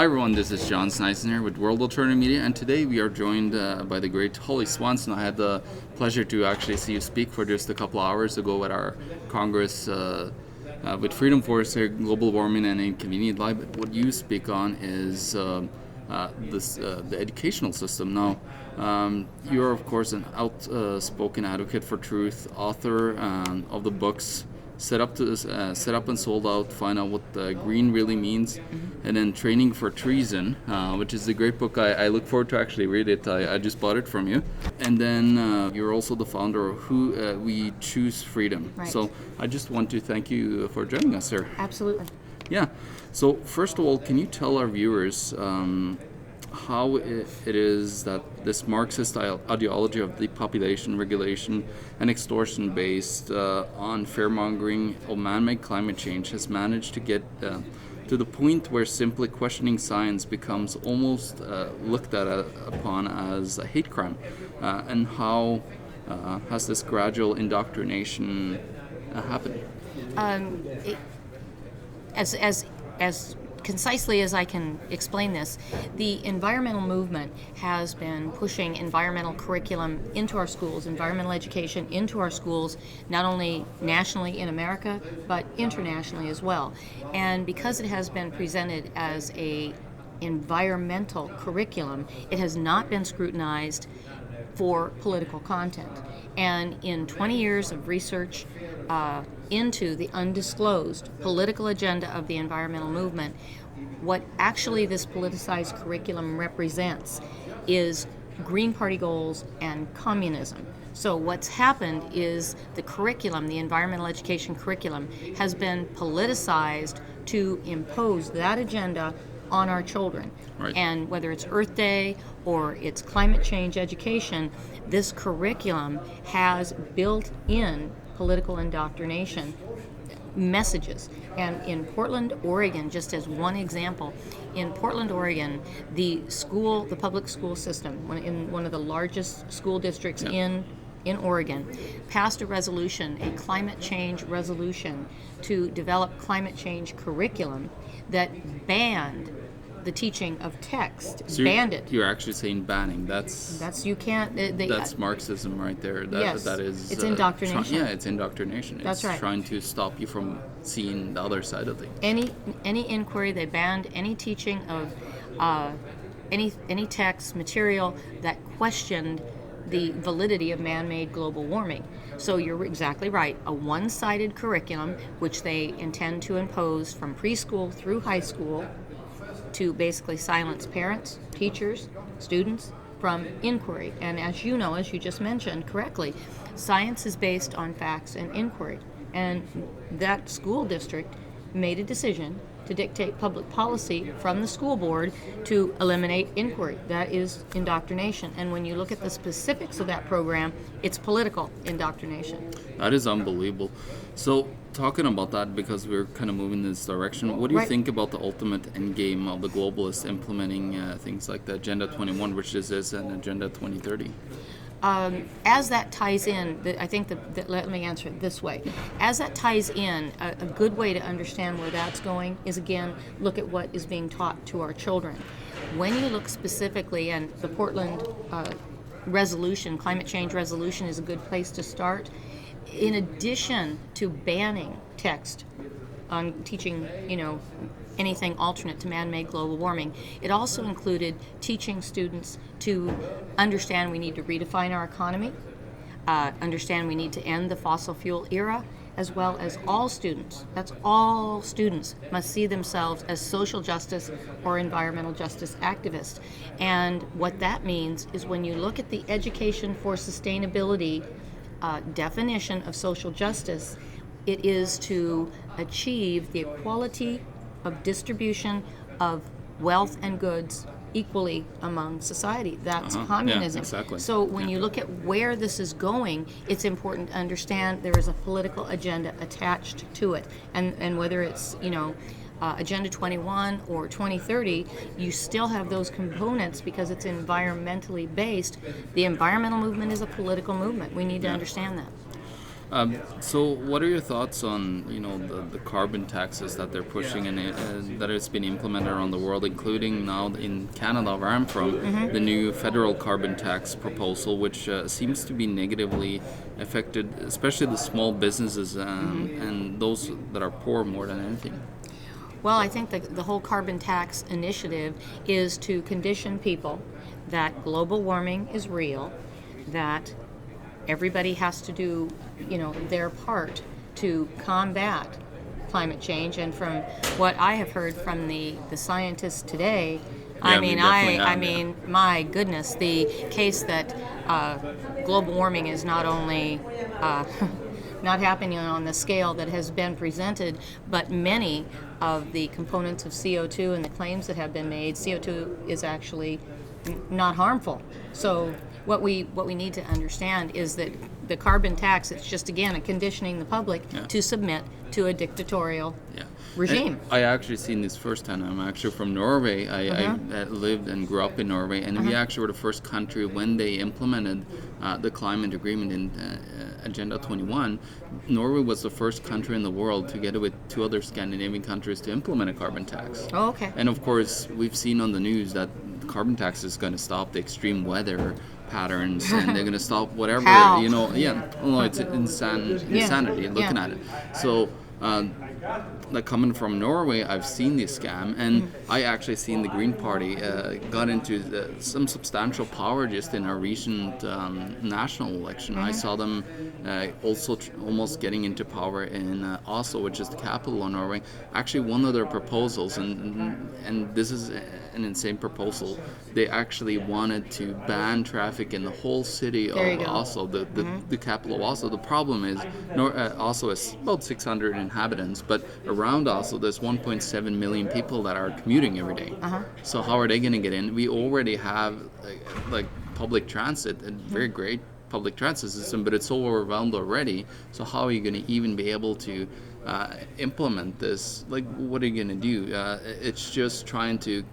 Hi everyone, this is John Sneisen here with World Alternative Media, and today we are joined by the great Holly Swanson. I had the pleasure to actually see you speak for just a couple of hours ago at our Congress with Freedom Force here, Global Warming and Inconvenient Live. But what you speak on is the educational system. Now, you're of course an outspoken advocate for truth, author of the books Set Up and Sold Out, Find Out What Green Really Means, and then Training for Treason, which is a great book. I look forward to actually read it. I just bought it from you. And then you're also the founder of Who We Choose Freedom. Right. So I just want to thank you for joining us here. Absolutely. Yeah. So first of all, can you tell our viewers how it is that this Marxist ideology of depopulation, regulation, and extortion based on fear-mongering of man-made climate change has managed to get to the point where simply questioning science becomes almost looked upon as a hate crime? And how has this gradual indoctrination happened? As concisely as I can explain this, the environmental movement has been pushing environmental curriculum into our schools, environmental education into our schools, not only nationally in America, but internationally as well. And because it has been presented as a environmental curriculum, it has not been scrutinized for political content. And in 20 years of research into the undisclosed political agenda of the environmental movement, what actually this politicized curriculum represents is Green Party goals and communism. So what's happened is the curriculum, the environmental education curriculum, has been politicized to impose that agenda on our children. Right. And whether it's Earth Day or it's climate change education, this curriculum has built-in political indoctrination messages. And in Portland, Oregon, just as one example, in Portland, Oregon, the public school system, in one of the largest school districts in Oregon, passed a resolution, a climate change resolution, to develop climate change curriculum that banned the teaching of text. So banned it. You're actually saying banning. That's You can't. that's Marxism right there. Yes, that is. it's indoctrination. It's indoctrination. That's it's right. Trying to stop you from seeing the other side of things. Any inquiry, they banned any teaching of any text material that questioned the validity of man-made global warming. So you're exactly right. A one-sided curriculum, which they intend to impose from preschool through high school, to basically silence parents, teachers, students from inquiry. And as you know, as you just mentioned correctly, science is based on facts and inquiry. And that school district made a decision to dictate public policy from the school board to eliminate inquiry. That is indoctrination. And when you look at the specifics of that program, it's political indoctrination. That is unbelievable. So, talking about that, because we're kind of moving in this direction, what do you think about the ultimate end game of the globalists implementing things like the Agenda 21, which is an Agenda 2030? As that ties in, I think let me answer it this way. As that ties in, a good way to understand where that's going is, again, look at what is being taught to our children. When you look specifically, and the Portland resolution, climate change resolution, is a good place to start. In addition to banning text on teaching, anything alternate to man-made global warming, it also included teaching students to understand we need to redefine our economy, understand we need to end the fossil fuel era, as well as all students, that's all students, must see themselves as social justice or environmental justice activists. And what that means is when you look at the Education for Sustainability definition of social justice, it is to achieve the equality of distribution of wealth and goods equally among society. That's communism. Yeah, exactly. So when you look at where this is going, it's important to understand there is a political agenda attached to it. And whether it's, Agenda 21 or 2030, you still have those components because it's environmentally based. The environmental movement is a political movement. We need to understand that. So, what are your thoughts on the carbon taxes that they're pushing and that it's been implemented around the world, including now in Canada, where I'm from, the new federal carbon tax proposal, which seems to be negatively affected, especially the small businesses and those that are poor more than anything. Well, I think the whole carbon tax initiative is to condition people that global warming is real, that everybody has to do, their part to combat climate change. And from what I have heard from the scientists today, my goodness, the case that global warming is not only not happening on the scale that has been presented, but many of the components of CO2 and the claims that have been made, CO2 is actually not harmful. So what we need to understand is that the carbon tax, it's just, again, a conditioning the public to submit to a dictatorial regime. And I actually seen this firsthand. I'm actually from Norway. I lived and grew up in Norway, and we actually were the first country when they implemented the climate agreement in Agenda 21. Norway was the first country in the world, together with 2 other Scandinavian countries, to implement a carbon tax. Oh, okay. And of course, we've seen on the news that the carbon tax is going to stop the extreme weather patterns, and they're going to stop whatever. How? It's insanity looking at it. So like coming from Norway, I've seen this scam, and I actually seen the Green Party got into some substantial power just in our recent national election. I saw them also almost getting into power in Oslo, which is the capital of Norway. Actually, one of their proposals, and this is an insane proposal, they actually wanted to ban traffic in the whole city of Oslo, the capital of Oslo. The problem is Oslo is about 600 inhabitants, but around Oslo there's 1.7 million people that are commuting every day. So how are they going to get in? We already have like public transit, a very great public transit system, but it's so overwhelmed already. So how are you going to even be able to implement this? Like, what are you going to do? It's just trying to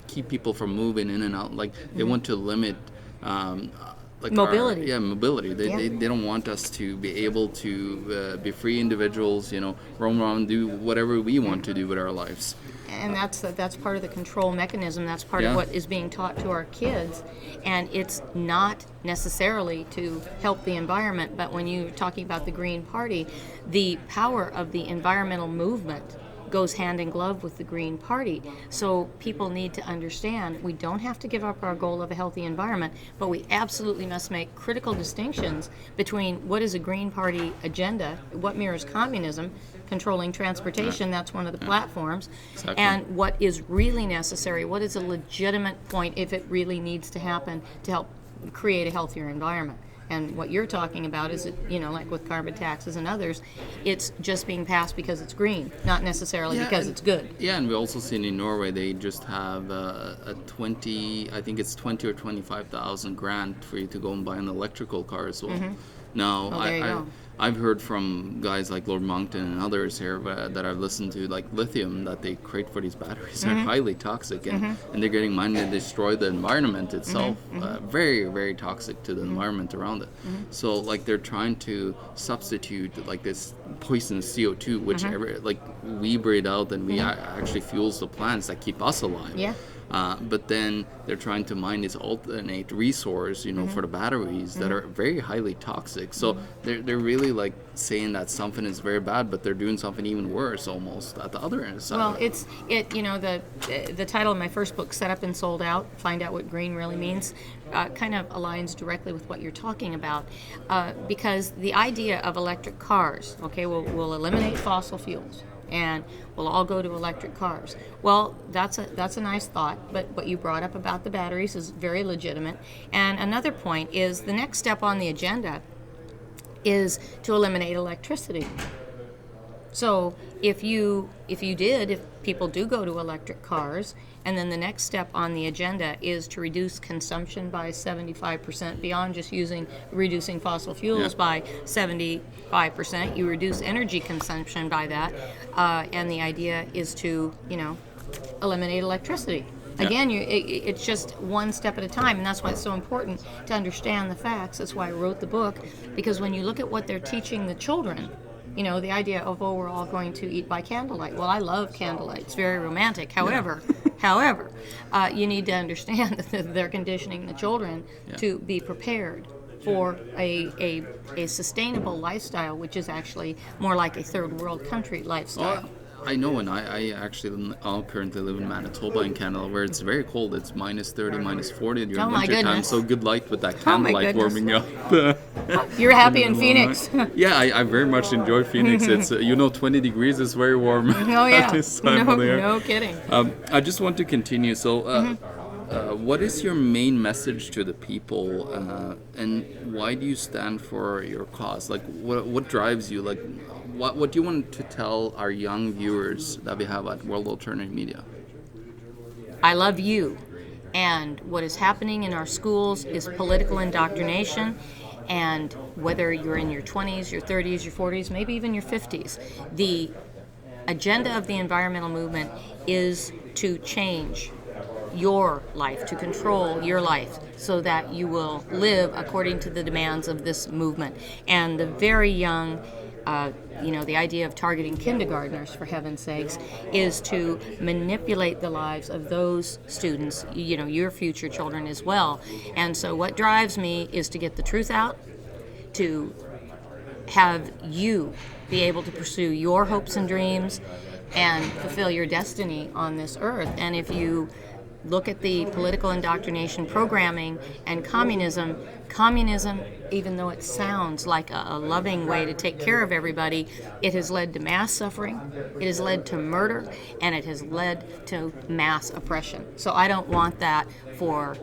keep people from moving in and out. Like, they want to limit mobility. Mobility. They don't want us to be able to be free individuals, roam around, do whatever we want to do with our lives. And that's part of the control mechanism. That's part of what is being taught to our kids. And it's not necessarily to help the environment, but when you're talking about the Green Party, the power of the environmental movement goes hand in glove with the Green Party. So people need to understand we don't have to give up our goal of a healthy environment, but we absolutely must make critical distinctions between what is a Green Party agenda, what mirrors communism, controlling transportation, that's one of the platforms, and what is really necessary, what is a legitimate point if it really needs to happen to help create a healthier environment. And what you're talking about is, like with carbon taxes and others, it's just being passed because it's green, not necessarily because it's good. Yeah, and we also seen in Norway they just have a 20 or 25,000 grant for you to go and buy an electrical car as well. Now, I've heard from guys like Lord Monckton and others here that I've listened to, like lithium that they create for these batteries are highly toxic, and they're getting money to destroy the environment itself. Very, very toxic to the environment around it. So like they're trying to substitute like this poisonous CO2, which we breathe out, and we actually fuels the plants that keep us alive. Yeah. But then they're trying to mine this alternate resource, for the batteries that are very highly toxic. So they're really like saying that something is very bad, but they're doing something even worse almost at the other end. Well, the title of my first book, Set Up and Sold Out, Find Out What Green Really Means, kind of aligns directly with what you're talking about, because the idea of electric cars, we'll eliminate fossil fuels, and we'll all go to electric cars. Well, that's a nice thought, but what you brought up about the batteries is very legitimate. And another point is the next step on the agenda is to eliminate electricity. So if people do go to electric cars, and then the next step on the agenda is to reduce consumption by 75% beyond just reducing fossil fuels by 75%. You reduce energy consumption by that, and the idea is to eliminate electricity. Again, it's just one step at a time, and that's why it's so important to understand the facts. That's why I wrote the book, because when you look at what they're teaching the children, the idea of, we're all going to eat by candlelight. Well, I love candlelight. It's very romantic. However, you need to understand that they're conditioning the children to be prepared for a sustainable lifestyle, which is actually more like a third world country lifestyle. I know, and I actually currently live in Manitoba in Canada, where it's very cold. It's minus 30, minus 40 during winter time. So good luck with that candlelight warming up. You're happy in Phoenix. Yeah, I very much enjoy Phoenix. It's 20 degrees is very warm. Oh yeah, this time of the year. No kidding. I just want to continue. So. What is your main message to the people, and why do you stand for your cause? Like, what drives you? Like, what do you want to tell our young viewers that we have at World Alternative Media? I love you, and what is happening in our schools is political indoctrination. And whether you're in your 20s, your 30s, your 40s, maybe even your 50s, the agenda of the environmental movement is to change your life, to control your life, so that you will live according to the demands of this movement. And the very young, the idea of targeting kindergartners, for heaven's sakes, is to manipulate the lives of those students, your future children as well. And so what drives me is to get the truth out, to have you be able to pursue your hopes and dreams and fulfill your destiny on this earth. And if you look at the political indoctrination programming and communism, even though it sounds like a loving way to take care of everybody, it has led to mass suffering, it has led to murder, and it has led to mass oppression. So I don't want that for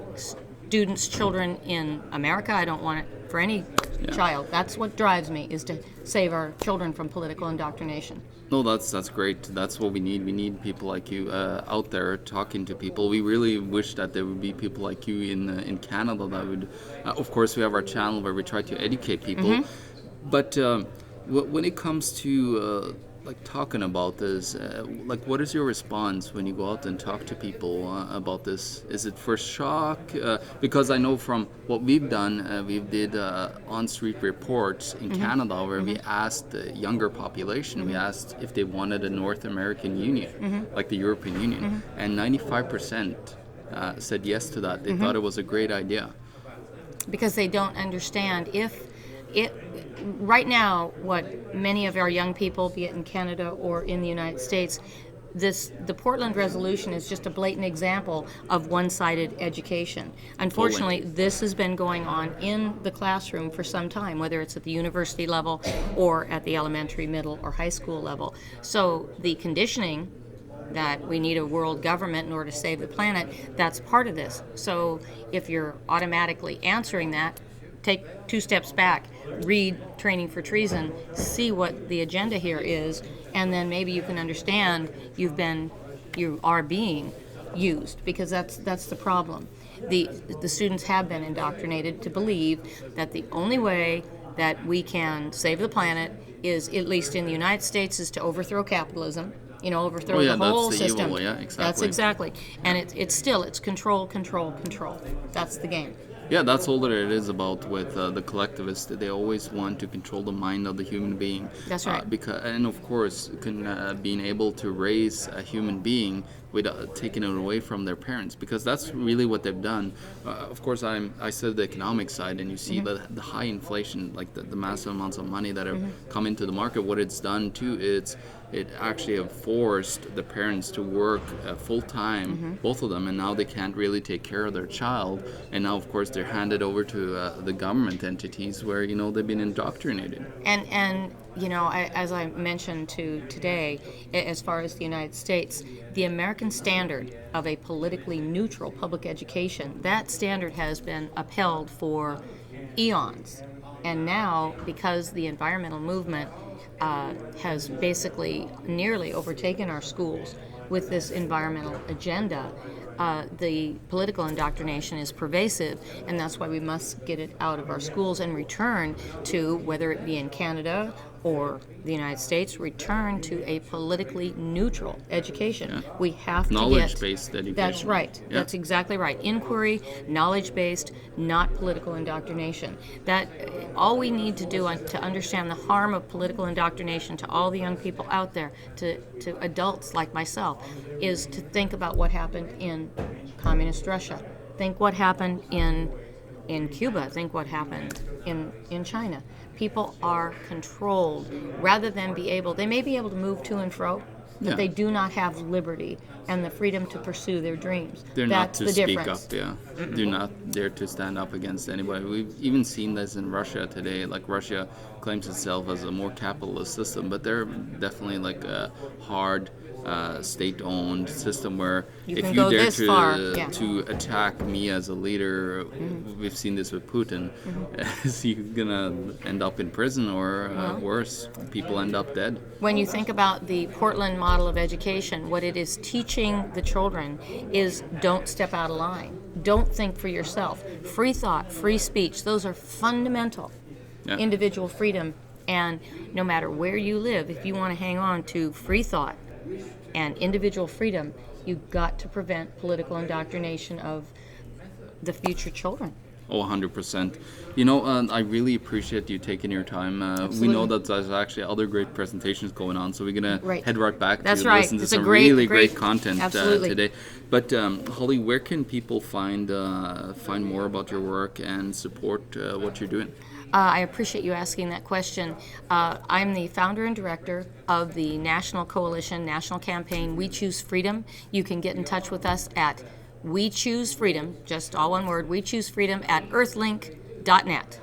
students, children in America. I don't want it for any child. That's what drives me, is to save our children from political indoctrination. No, that's great. That's what we need. We need people like you out there talking to people. We really wish that there would be people like you in Canada that would. Of course, we have our channel where we try to educate people. But when it comes to talking about this, what is your response when you go out and talk to people about this? Is it first shock? Because I know from what we've done, we did on-street reports in Canada where we asked the younger population, we asked if they wanted a North American Union, like the European Union, and 95% said yes to that. They thought it was a great idea. Because they don't understand right now, what many of our young people, be it in Canada or in the United States, the Portland Resolution is just a blatant example of one-sided education. Unfortunately, this has been going on in the classroom for some time, whether it's at the university level or at the elementary, middle, or high school level. So the conditioning that we need a world government in order to save the planet, that's part of this. So if you're automatically answering that, take 2 steps back, read Training for Treason, see what the agenda here is, and then maybe you can understand you are being used, because that's the problem. The students have been indoctrinated to believe that the only way that we can save the planet is, at least in the United States, is to overthrow capitalism. Overthrow the whole system. Evil, exactly. That's exactly. And it's control, control, control. That's the game. Yeah, that's all that it is about with the collectivists. They always want to control the mind of the human being. That's right. And of course, being able to raise a human being without taking it away from their parents, because that's really what they've done. Of course, I said the economic side, and you see the high inflation, like the massive amounts of money that have come into the market. What it's done too, it actually have forced the parents to work full-time, both of them, and now they can't really take care of their child. And now, of course, they're handed over to the government entities where, they've been indoctrinated. And as I mentioned today, as far as the United States, the American standard of a politically neutral public education, that standard has been upheld for eons. And now, because the environmental movement has basically nearly overtaken our schools with this environmental agenda, the political indoctrination is pervasive, and that's why we must get it out of our schools and return to, whether it be in Canada or the United States return to a politically neutral education. We have to knowledge-based education. That's right. Yeah. That's exactly right. Inquiry, knowledge-based, not political indoctrination. That all we need to do to understand the harm of political indoctrination to all the young people out there, to adults like myself, is to think about what happened in communist Russia. Think what happened in Cuba. Think what happened in China. People are controlled rather than they may be able to move to and fro, but they do not have liberty and the freedom to pursue their dreams. They're That's not to the speak difference. up, yeah. Do not dare to stand up against anybody. We've even seen this in Russia today. Like, Russia claims itself as a more capitalist system, but they're definitely like a hard state-owned system where if you dare to attack me as a leader, we've seen this with Putin, is you're gonna end up in prison or worse, people end up dead. When you think about the Portland model of education, what it is teaching the children is don't step out of line. Don't think for yourself. Free thought, free speech, those are fundamental. Individual freedom, and no matter where you live, if you want to hang on to free thought and individual freedom, you've got to prevent political indoctrination of the future children. Oh, 100%. You know, I really appreciate you taking your time. We know that there's actually other great presentations going on, so we're going to head right back to listen to some really great content today. But Holly, where can people find more about your work and support what you're doing? I appreciate you asking that question. I'm the founder and director of the National Coalition, National Campaign, We Choose Freedom. You can get in touch with us at We Choose Freedom, just all one word, We Choose Freedom at earthlink.net.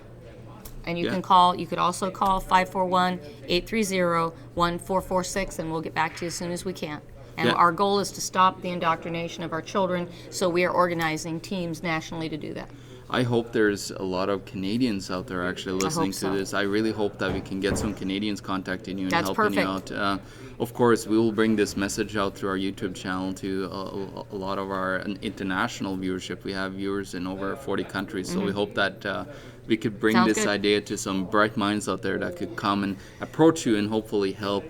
And you could also call 541-830-1446, and we'll get back to you as soon as we can. And our goal is to stop the indoctrination of our children, so we are organizing teams nationally to do that. I hope there's a lot of Canadians out there actually listening to this. I really hope that we can get some Canadians contacting you and helping you out. Of course, we will bring this message out through our YouTube channel to a lot of our international viewership. We have viewers in over 40 countries, so we hope that we could bring this idea to some bright minds out there that could come and approach you and hopefully help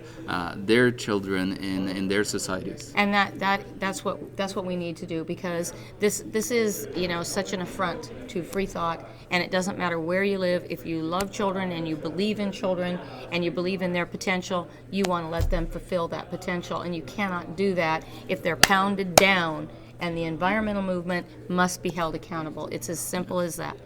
their children in their societies. And that's what we need to do, because this is such an affront to free thought, and it doesn't matter where you live. If you love children and you believe in children and you believe in their potential, you want to let them fulfill that potential, and you cannot do that if they're pounded down, and the environmental movement must be held accountable. It's as simple as that.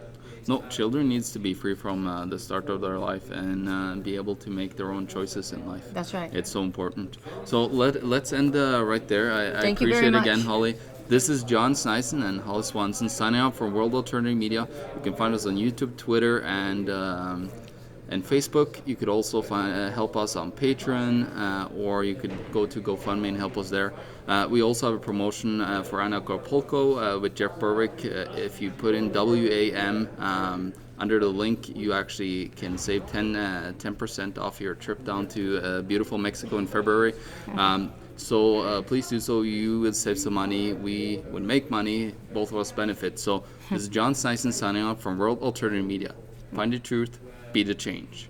No, children needs to be free from the start of their life and be able to make their own choices in life. That's right. It's so important. So let's end right there. I Thank you appreciate very it again, much. Holly. This is John Sneisen and Holly Swanson signing out from World Alternative Media. You can find us on YouTube, Twitter, and Facebook. You could also help us on Patreon, or you could go to GoFundMe and help us there. We also have a promotion for Anna Acapulco with Jeff Berwick. If you put in WAM under the link, you actually can save 10% off your trip down to beautiful Mexico in February. So please do so. You would save some money. We would make money. Both of us benefit. So this is John Sneisen signing off from World Alternative Media. Find the truth. Be the change.